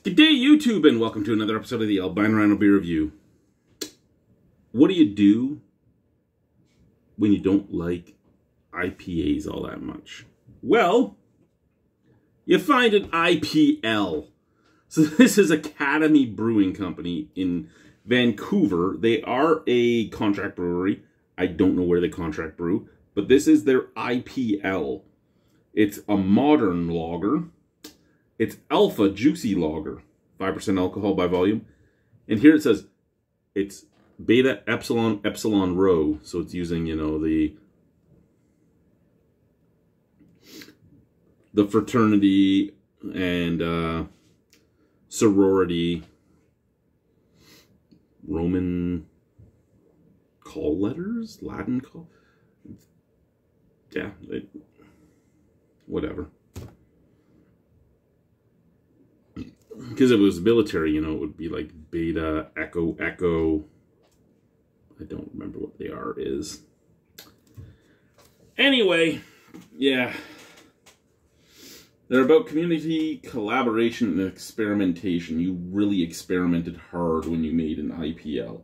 G'day YouTube, and welcome to another episode of the Albino Rhino Beer Review. What do you do when you don't like IPAs all that much? Well, you find an IPL. So this is Academy Brewing Company in Vancouver. They are a contract brewery. I don't know where they contract brew, but this is their IPL. It's a modern lager. It's Alpha Juicy Lager, 5% alcohol by volume. And here it says it's Beta Epsilon Epsilon Rho. So it's using, you know, the fraternity and sorority Roman call letters, Latin call. Yeah, whatever. Because if it was military, you know, it would be like Beta, Echo, Echo. I don't remember what they are is. Anyway, yeah. They're about community collaboration and experimentation. You really experimented hard when you made an IPL.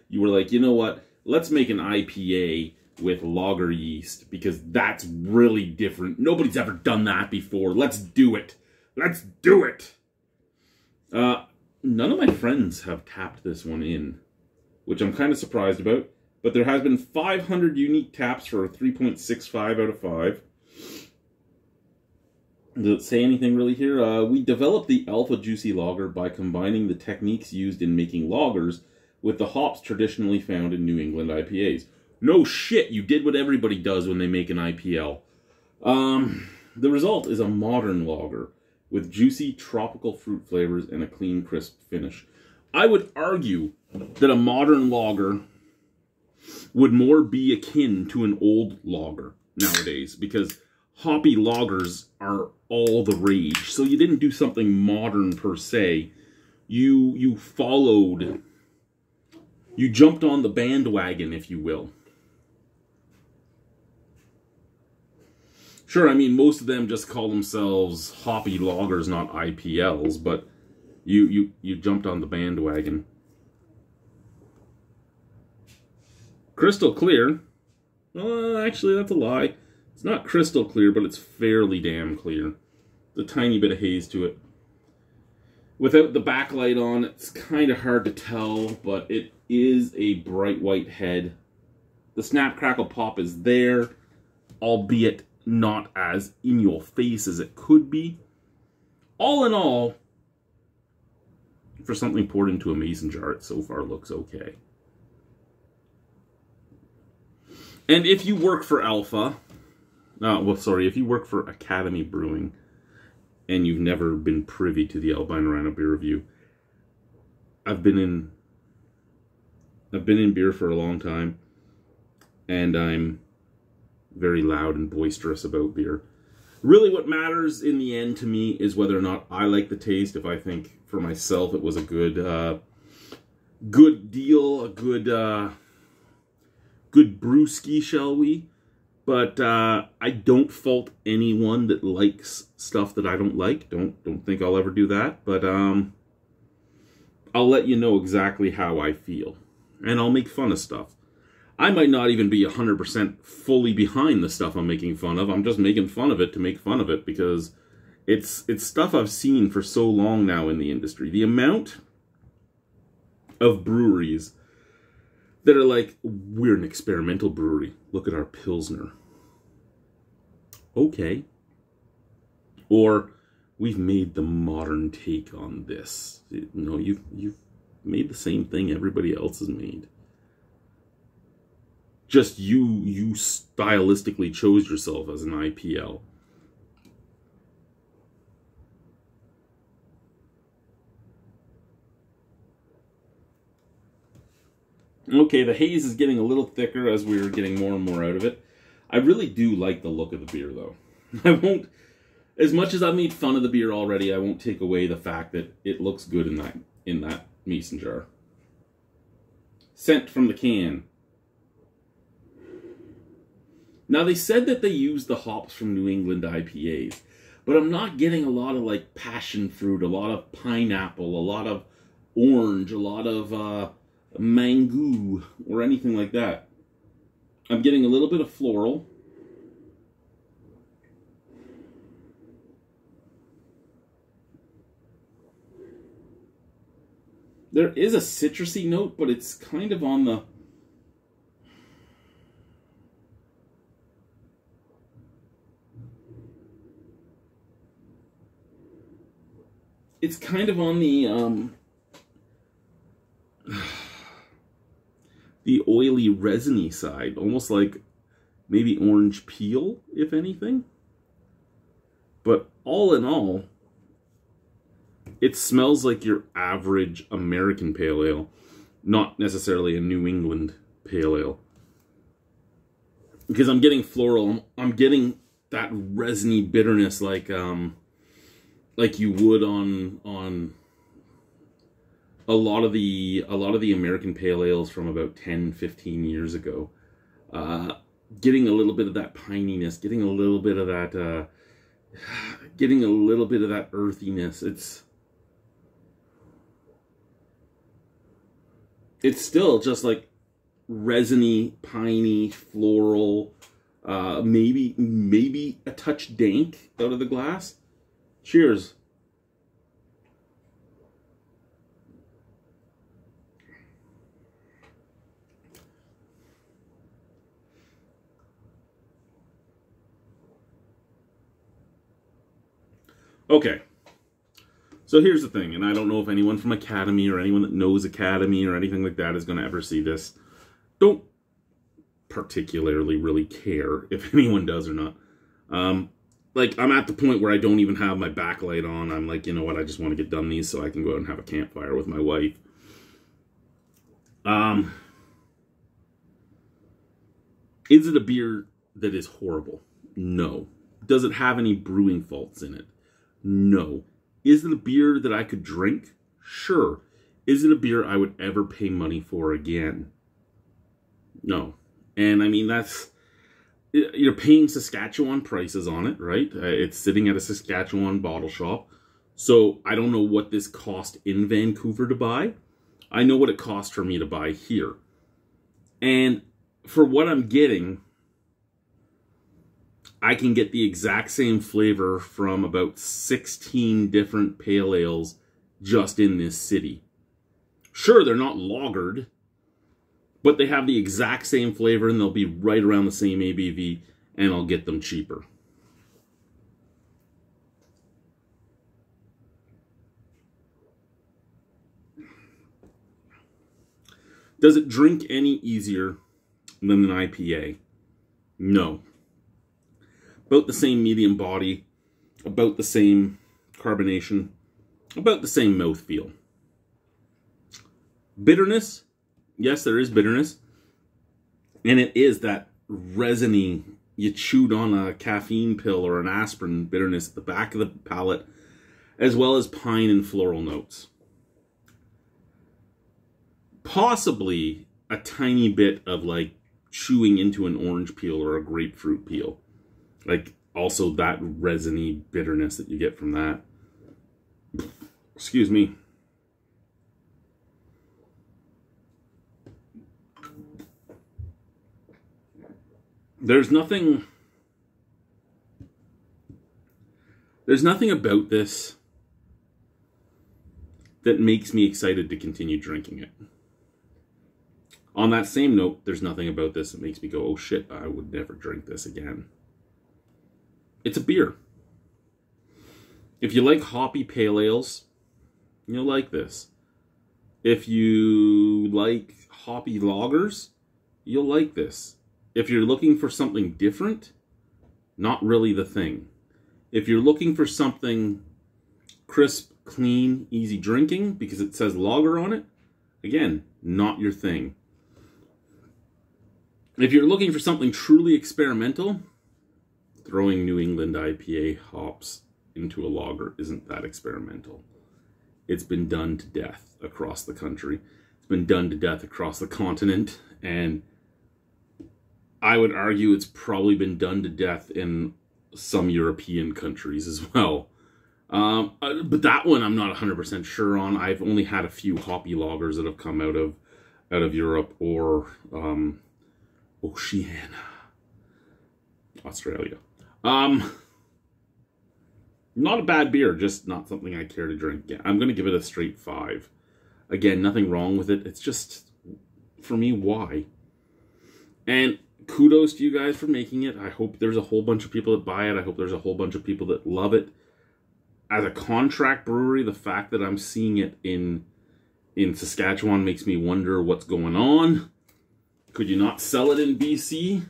You were like, you know what? Let's make an IPA with lager yeast because that's really different. Nobody's ever done that before. Let's do it. Let's do it. None of my friends have tapped this one in, which I'm kind of surprised about, but there has been 500 unique taps for a 3.65 out of 5. Does it say anything really here? We developed the Alpha Juicy Lager by combining the techniques used in making lagers with the hops traditionally found in New England IPAs. No shit, you did what everybody does when they make an IPL. The result is a modern lager with juicy tropical fruit flavors and a clean, crisp finish. I would argue that a modern lager would more be akin to an old lager nowadays, because hoppy lagers are all the rage. So you didn't do something modern per se. You followed, you jumped on the bandwagon, if you will. Sure, I mean, most of them just call themselves hoppy lagers, not IPLs, but you jumped on the bandwagon. Crystal clear. Well, actually, that's a lie. It's not crystal clear, but it's fairly damn clear. There's a tiny bit of haze to it. Without the backlight on, it's kind of hard to tell, but it is a bright white head. The snap, crackle, pop is there, albeit not as in your face as it could be. All in all, for something poured into a mason jar, it so far looks okay. And if you work for Alpha, if you work for Academy Brewing and you've never been privy to the Albino Rhino Beer Review, I've been in beer for a long time, and I'm very loud and boisterous about beer. Really what matters in the end to me is whether or not I like the taste. If I think for myself it was a good deal, a good brewski, shall we? But I don't fault anyone that likes stuff that I don't like. Don't think I'll ever do that. But I'll let you know exactly how I feel. And I'll make fun of stuff. I might not even be 100% fully behind the stuff I'm making fun of. I'm just making fun of it to make fun of it because it's stuff I've seen for so long now in the industry. The amount of breweries that are like, we're an experimental brewery. Look at our Pilsner. Okay. Or, we've made the modern take on this. You know, you've made the same thing everybody else has made. Just you stylistically chose yourself as an IPL. Okay, the haze is getting a little thicker as we're getting more and more out of it. I really do like the look of the beer, though. I won't, as much as I've made fun of the beer already, I won't take away the fact that it looks good in that mason jar. Scent from the can. Now, they said that they used the hops from New England IPAs, But I'm not getting a lot of like passion fruit, a lot of pineapple, a lot of orange, a lot of mango, or anything like that. I'm getting a little bit of floral. There is a citrusy note, but it's kind of on the... It's kind of on the oily, resiny side. Almost like maybe orange peel, if anything. But all in all, it smells like your average American pale ale, not necessarily a New England pale ale. Because I'm getting floral, I'm getting that resiny bitterness like you would on a lot of the American pale ales from about 10-15 years ago. Getting a little bit of that pininess, getting a little bit of that earthiness. It's still just like resiny, piney, floral, maybe a touch dank out of the glass. Cheers. Okay. So here's the thing, and I don't know if anyone from Academy or anyone that knows Academy or anything like that is going to ever see this. Don't particularly really care if anyone does or not. Like, I'm at the point where I don't even have my backlight on. I'm like, you know what, I just want to get done these so I can go out and have a campfire with my wife. Is it a beer that is horrible? No. Does it have any brewing faults in it? No. Is it a beer that I could drink? Sure. Is it a beer I would ever pay money for again? No. And I mean, you're paying Saskatchewan prices on it, right? It's sitting at a Saskatchewan bottle shop. So I don't know what this cost in Vancouver to buy. I know what it cost for me to buy here. And for what I'm getting, I can get the exact same flavor from about 16 different pale ales just in this city. Sure, they're not lagered, but they have the exact same flavor and they'll be right around the same ABV, and I'll get them cheaper. Does it drink any easier than an IPA? No. About the same medium body, about the same carbonation, about the same mouthfeel. Bitterness, yes, there is bitterness. And it is that resiny, you chewed on a caffeine pill or an aspirin bitterness at the back of the palate, as well as pine and floral notes. Possibly a tiny bit of like chewing into an orange peel or a grapefruit peel. Like also that resiny bitterness that you get from that. Excuse me. There's nothing about this that makes me excited to continue drinking it. On that same note, there's nothing about this that makes me go, oh shit, I would never drink this again. It's a beer. If you like hoppy pale ales, you'll like this. If you like hoppy lagers, you'll like this. If you're looking for something different, not really the thing. If you're looking for something crisp, clean, easy drinking, because it says lager on it, again, not your thing. If you're looking for something truly experimental, throwing New England IPA hops into a lager isn't that experimental. It's been done to death across the country. It's been done to death across the continent, and I would argue it's probably been done to death in some European countries as well. But that one I'm not 100% sure on. I've only had a few hoppy lagers that have come out of Europe or Oceania, Australia. Not a bad beer, just not something I care to drink. Yeah, I'm going to give it a straight 5. Again, nothing wrong with it. It's just, for me, why? And kudos to you guys for making it. I hope there's a whole bunch of people that buy it. I hope there's a whole bunch of people that love it. As a contract brewery, the fact that I'm seeing it in Saskatchewan makes me wonder what's going on. Could you not sell it in BC?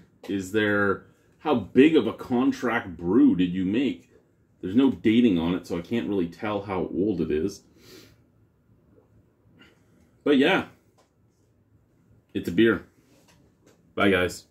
How big of a contract brew did you make? There's no dating on it, so I can't really tell how old it is. But yeah, it's a beer. Bye, guys.